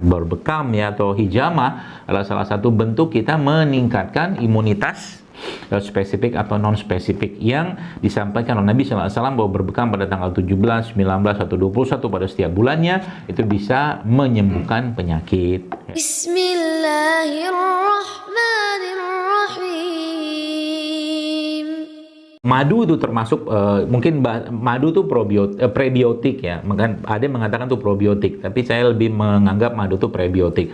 Berbekam ya atau hijamah adalah salah satu bentuk kita meningkatkan imunitas spesifik atau non spesifik yang disampaikan oleh Nabi SAW bahwa berbekam pada tanggal 17, 19, atau 21 pada setiap bulannya itu bisa menyembuhkan penyakit. Bismillahirrahmanirrahim. Madu itu termasuk mungkin madu itu prebiotik ya. Ada yang mengatakan itu probiotik, tapi saya lebih menganggap madu itu prebiotik.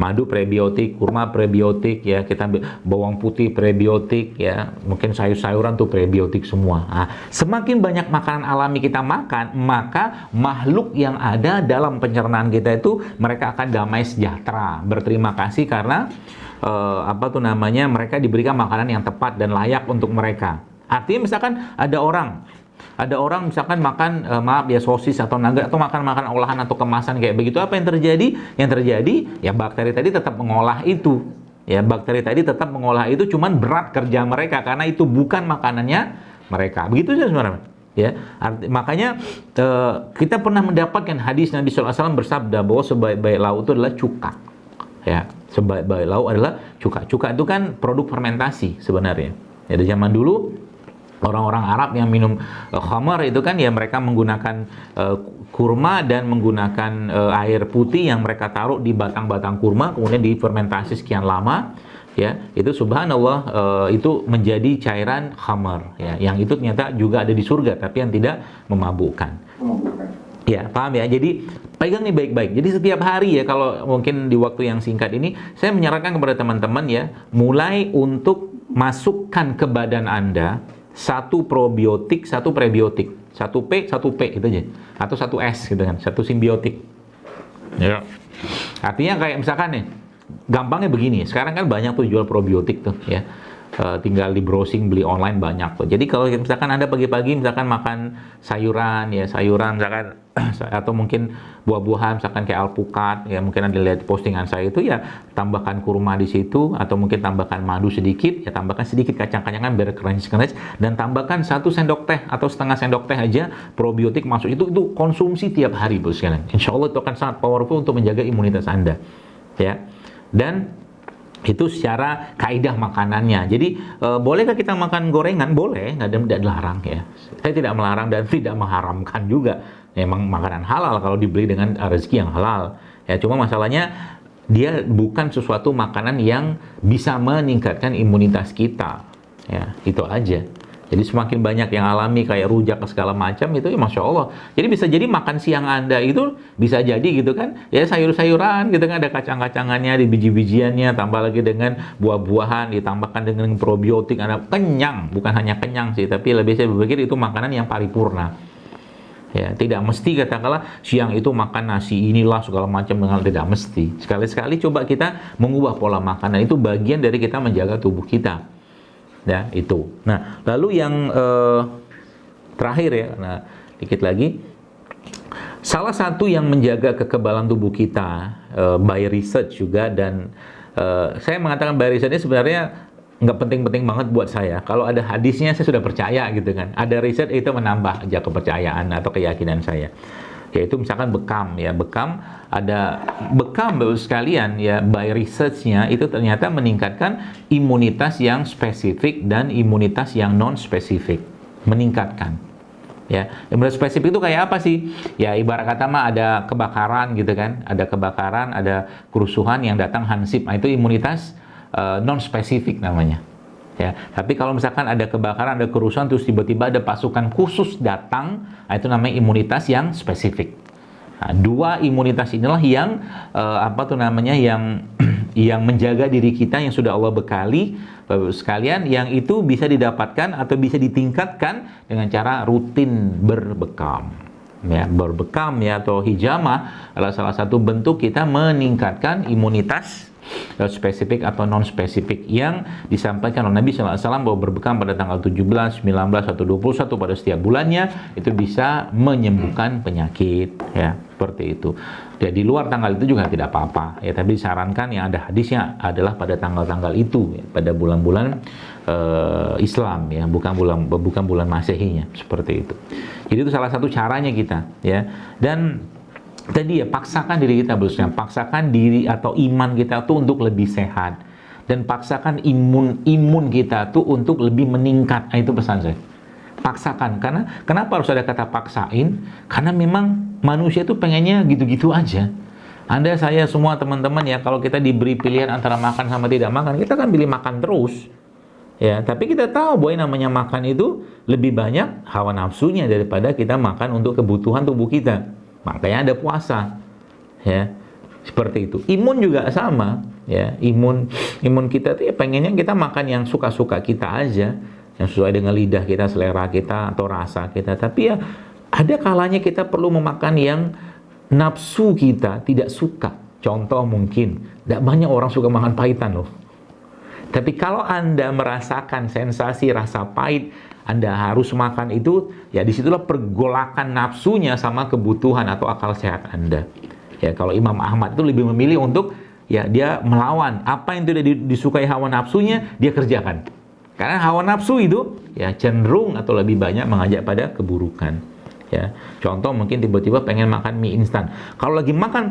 Madu prebiotik, kurma prebiotik ya, kita bawang putih prebiotik ya, mungkin sayur-sayuran tuh prebiotik semua. Nah, semakin banyak makanan alami kita makan, maka makhluk yang ada dalam pencernaan kita itu mereka akan damai sejahtera, berterima kasih karena mereka diberikan makanan yang tepat dan layak untuk mereka. Artinya misalkan ada orang misalkan makan sosis atau nugget atau makan makanan olahan atau kemasan kayak begitu, apa yang terjadi? Yang terjadi ya bakteri tadi tetap mengolah itu. Ya, bakteri tadi tetap mengolah itu, cuman berat kerja mereka karena itu bukan makanannya mereka. Begitu saja sebenarnya. Ya, makanya kita pernah mendapatkan hadis Nabi SAW bersabda bahwa sebaik-baik lauk itu adalah cuka. Ya, sebaik-baik lauk adalah cuka. Cuka itu kan produk fermentasi sebenarnya. Ya, dari zaman dulu orang-orang Arab yang minum khamar itu kan ya mereka menggunakan kurma dan menggunakan air putih yang mereka taruh di batang-batang kurma, kemudian difermentasi sekian lama ya, itu subhanallah itu menjadi cairan khamar ya, yang itu ternyata juga ada di surga tapi yang tidak memabukkan. Ya, paham ya? Jadi pegang nih baik-baik. Jadi setiap hari ya, kalau mungkin di waktu yang singkat ini saya menyarankan kepada teman-teman ya, mulai untuk masukkan ke badan Anda satu probiotik, satu prebiotik, satu P gitu aja, atau satu S gitu kan, satu simbiotik. Ya. Artinya kayak misalkan nih, gampangnya begini. Sekarang kan banyak tuh jual probiotik tuh ya. Tinggal di browsing, beli online banyak tuh. Jadi kalau misalkan Anda pagi-pagi misalkan makan sayuran misalkan atau mungkin buah-buahan misalkan kayak alpukat ya, mungkin Anda lihat postingan saya itu ya, tambahkan kurma di situ atau mungkin tambahkan madu sedikit ya, tambahkan sedikit kacang-kacangan biar crunchy dan tambahkan 1 sendok teh atau setengah sendok teh aja probiotik masuk itu konsumsi tiap hari Bos sekalian. Insya Allah itu akan sangat powerful untuk menjaga imunitas Anda ya. Dan itu secara kaidah makanannya. Jadi bolehkah kita makan gorengan? Boleh, tidak dilarang ya. Saya tidak melarang dan tidak mengharamkan juga. Memang makanan halal kalau dibeli dengan rezeki yang halal. Ya, cuma masalahnya dia bukan sesuatu makanan yang bisa meningkatkan imunitas kita. Ya, itu aja. Jadi semakin banyak yang alami kayak rujak segala macam itu ya Masya Allah. Jadi bisa jadi makan siang Anda itu bisa jadi gitu kan, ya sayur-sayuran gitu kan, ada kacang-kacangannya, di biji-bijiannya, tambah lagi dengan buah-buahan, ditambahkan dengan probiotik, Anda kenyang. Bukan hanya kenyang sih, tapi lebih saya berpikir itu makanan yang paripurna. Ya, tidak mesti katakanlah siang itu makan nasi inilah segala macam, dengan tidak mesti. Sekali-sekali coba kita mengubah pola makanan, itu bagian dari kita menjaga tubuh kita. Ya, itu. Nah, lalu yang terakhir ya, nah, dikit lagi. Salah satu yang menjaga kekebalan tubuh kita by research juga, dan saya mengatakan by research ini sebenarnya nggak penting-penting banget buat saya. Kalau ada hadisnya saya sudah percaya gitu kan. Ada riset itu menambah aja kepercayaan atau keyakinan saya. Yaitu misalkan bekam ya, ada bekam Bapak sekalian ya, by research-nya itu ternyata meningkatkan imunitas yang spesifik dan imunitas yang non spesifik, meningkatkan ya. Imunitas spesifik itu kayak apa sih ya, ibarat kata mah ada kebakaran gitu kan, ada kerusuhan yang datang hansip, nah itu imunitas non spesifik namanya ya. Tapi kalau misalkan ada kebakaran, ada kerusuhan, terus tiba-tiba ada pasukan khusus datang, nah itu namanya imunitas yang spesifik. Nah, dua imunitas inilah yang yang menjaga diri kita, yang sudah Allah bekali sekalian, yang itu bisa didapatkan atau bisa ditingkatkan dengan cara rutin berbekam. Ya, berbekam ya atau hijamah adalah salah satu bentuk kita meningkatkan imunitas spesifik atau non spesifik yang disampaikan oleh Nabi SAW bahwa berbekam pada tanggal 17, 19, atau 21 pada setiap bulannya itu bisa menyembuhkan penyakit ya, seperti itu. Ya, di luar tanggal itu juga tidak apa-apa ya, tapi disarankan yang ada hadisnya adalah pada tanggal-tanggal itu ya, pada bulan-bulan Islam ya, bukan bulan Masehinya, seperti itu. Jadi itu salah satu caranya kita ya. Dan Tadi ya, paksakan diri kita bosnya, paksakan diri atau iman kita tuh untuk lebih sehat, dan paksakan imun kita tuh untuk lebih meningkat. Nah, itu pesan saya. Paksakan, karena kenapa harus ada kata paksain? Karena memang manusia tuh pengennya gitu-gitu aja. Anda, saya, semua teman-teman ya, kalau kita diberi pilihan antara makan sama tidak makan, kita kan pilih makan terus. Ya, tapi kita tahu bahwa yang namanya makan itu lebih banyak hawa nafsunya daripada kita makan untuk kebutuhan tubuh kita. Makanya ada puasa. Ya. Seperti itu. Imun juga sama, ya. Imun kita tuh ya pengennya kita makan yang suka-suka kita aja, yang sesuai dengan lidah kita, selera kita atau rasa kita. Tapi ya ada kalanya kita perlu memakan yang nafsu kita tidak suka. Contoh mungkin, tidak banyak orang suka makan pahitan loh. Tapi kalau Anda merasakan sensasi rasa pahit, Anda harus makan itu, ya disitulah pergolakan nafsunya sama kebutuhan atau akal sehat Anda. Ya, kalau Imam Ahmad itu lebih memilih untuk, ya dia melawan. Apa yang tidak disukai hawa nafsunya, dia kerjakan. Karena hawa nafsu itu, ya cenderung atau lebih banyak mengajak pada keburukan. Ya, contoh mungkin tiba-tiba pengen makan mie instan. Kalau lagi misalkan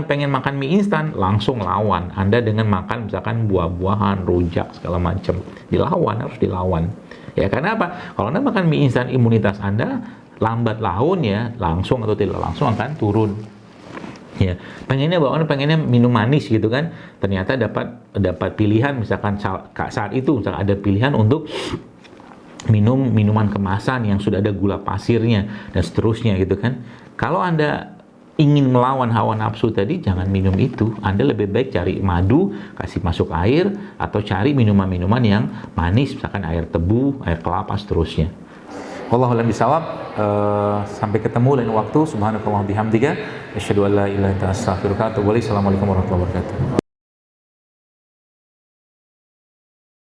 pengen makan mie instan, langsung lawan. Anda dengan makan misalkan buah-buahan, rujak segala macam, harus dilawan. Ya, karena apa? Kalau Anda makan mie instan, imunitas Anda lambat laun ya, langsung atau tidak langsung akan turun. Ya, pengennya minum manis gitu kan. Ternyata dapat pilihan misalkan saat itu misalkan ada pilihan untuk minum minuman kemasan yang sudah ada gula pasirnya dan seterusnya gitu kan. Kalau Anda ingin melawan hawa nafsu tadi, jangan minum itu. Anda lebih baik cari madu, kasih masuk air, atau cari minuman-minuman yang manis, misalkan air tebu, air kelapa, seterusnya. Wallahu a'lam bishawab. Sampai ketemu lain waktu. Subhanakallah bihamdika, asyhadu an la ilaha illa anta astaghfiruka wa atubu ilaik. Assalamualaikum warahmatullahi wabarakatuh.